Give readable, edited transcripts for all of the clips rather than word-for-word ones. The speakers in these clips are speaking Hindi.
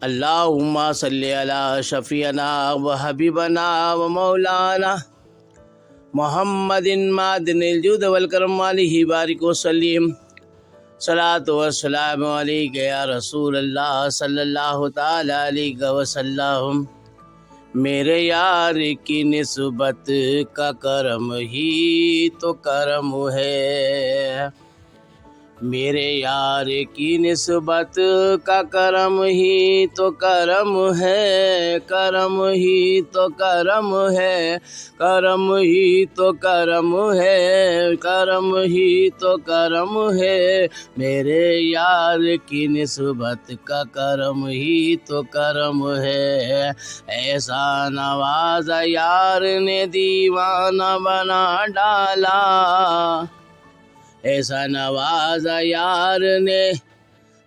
अल्लाहुम्मा सल्ली अला शफ़ीना व हबीबना व मौलाना मोहम्मदिन मादिनिल जुद वल करम अलैहि बारिक व सल्लिम। सलातो व सलाम अलैका या रसूल अल्लाह सल्लल्लाहु ताला अलैहि व सल्लम। मेरे यार की निस्बत का करम ही तो करम है। मेरे यार की निस्बत का करम ही तो करम है। करम ही तो करम है। करम ही तो करम है। करम ही तो करम है। मेरे यार की निस्बत का करम ही तो करम है। ऐसा नवाज़ा यार ने दीवाना बना डाला। ऐसा नवाज़ा यार ने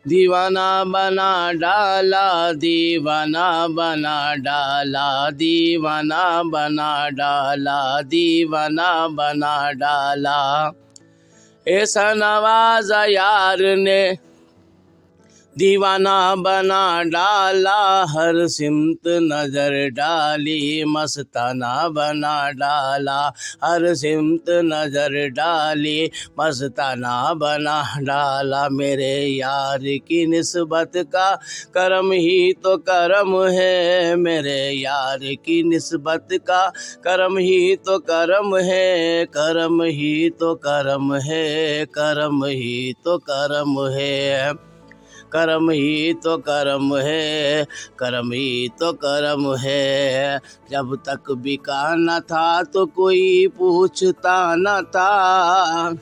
दीवाना बना डाला। दीवाना बना डाला। दीवाना बना डाला। दीवाना बना डाला। ऐसा नवाज़ा यार ने दीवाना बना डाला। हर सिमत नज़र डाली मस्ताना बना डाला। हर सिमत नज़र डाली मस्ताना बना डाला। मेरे यार की निस्बत का करम ही तो करम है। मेरे यार की निस्बत का करम ही तो करम है। करम ही तो करम है। करम ही तो करम है। करम ही तो करम है। करम ही तो करम है। जब तक बिका न था तो कोई पूछता न था।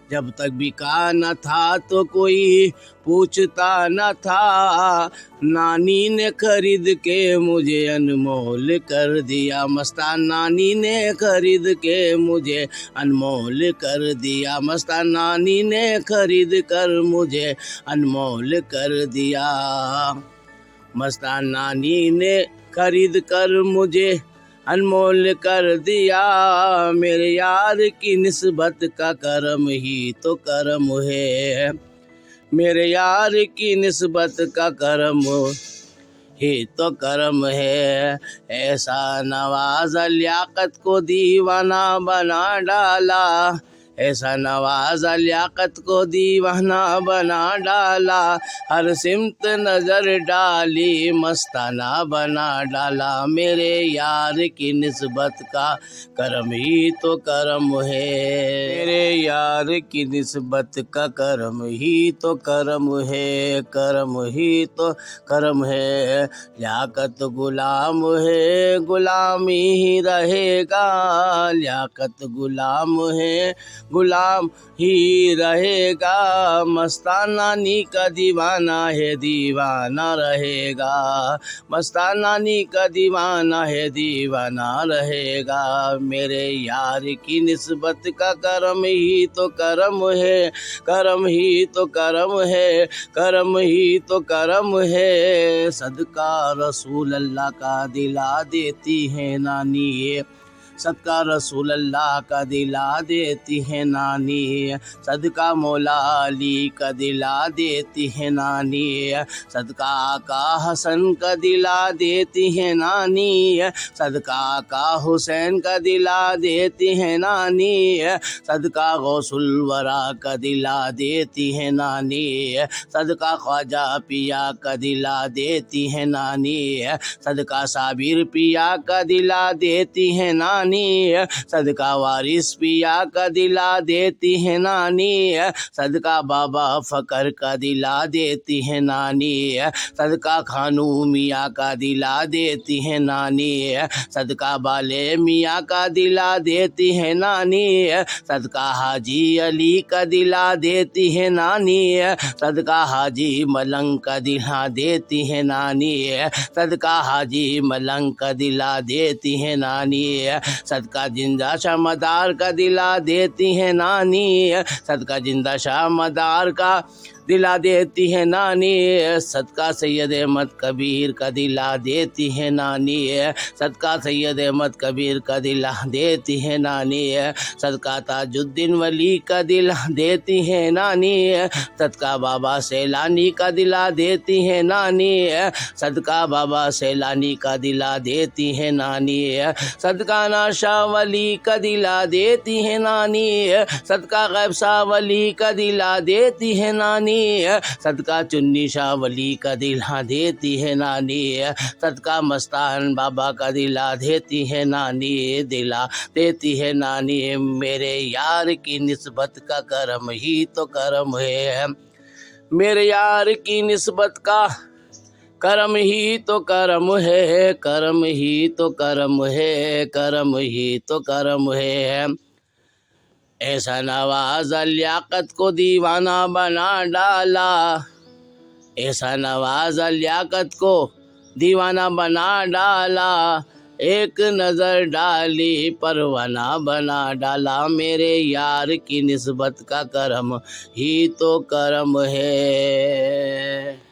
जब तक बिका न था तो कोई पूछता न था। नानी ने खरीद के मुझे अनमोल कर दिया। मस्तान नानी ने खरीद के मुझे अनमोल कर दिया। मस्तान नानी ने खरीद कर मुझे अनमोल कर दिया। मस्तान नानी ने खरीद कर मुझे अनमोल कर दिया। मेरे यार की निस्बत का करम ही तो करम है। मेरे यार की निस्बत का करम ही तो करम है। ऐसा नवाज़ा लियाकत को दीवाना बना डाला। ऐसा नवाज़ा लियाकत को दीवाना बना डाला। हर सिमत नज़र डाली मस्ताना बना डाला। मेरे यार की निस्बत का करम ही तो करम है। मेरे यार की निस्बत का करम ही तो करम है। करम ही तो करम है। लियाकत गुलाम है गुलामी ही रहेगा। लियाकत गुलाम है गुलाम ही रहेगा। मस्तान नानी का दीवाना है दीवाना रहेगा। मस्तान नानी का दीवाना है दीवाना रहेगा। मेरे यार की निस्बत का करम ही तो करम है। करम ही तो करम है। करम ही तो करम है। सदका रसूल अल्लाह का दिला देती है नानी। सदका रसूल अल्लाह का दिला देती है नानी। सदका मौला अली का दिला देती है नानी। सदका आका हसन का दिला देती है नानी। सदका आका हुसैन का दिला देती है नानी। सदका गौसुल वरा का दिला देती है नानी। सदका ख्वाजा पिया का दिला देती है नानी। सदका साबिर पिया का दिला देती है नानी। सदका वारिस पिया का दिला देती है नानी। सदका बाबा फकर का दिला देती है नानी। सदका खानू मियाँ का दिला देती है नानी। सदका बाले मियाँ का दिला देती है नानी। सदका हाजी अली का दिला देती है नानी। सदका हाजी मलंग का दिला देती है नानी। सदका हाजी मलंग का दिला देती है नानी। सदका जिंदा शाह मदार का दिला देती है नानी। सदका जिंदा शाह मदार का दिला देती है नानी, सदका सैयद अहमद कबीर का दिला देती है नानी, सदका सैयद अहमद कबीर का दिला देती है नानी, सदका ताजुद्दीन वली का दिला देती है नानी, सदका बाबा सैलानी का दिला देती है नानी, सदका बाबा सैलानी का दिला देती है नानी, सदका नाशा वली का दिला देती है नानी, सदका गैब शाह वली का दिला देती है नानी, सदका चुन्नी शाह वली का दिला देती है नानी, सदका मस्तान बाबा का दिला देती है नानी, दिला देती है नानी। मेरे यार की निस्बत का करम ही तो करम है, मेरे यार की निस्बत का करम ही तो करम है, करम ही तो करम है, करम ही तो करम है। ऐसा नवाज़ा लियाकत को दीवाना बना डाला, ऐसा नवाज़ा लियाकत को दीवाना बना डाला, एक नज़र डाली परवाना बना डाला, मेरे यार की निस्बत का करम ही तो करम है।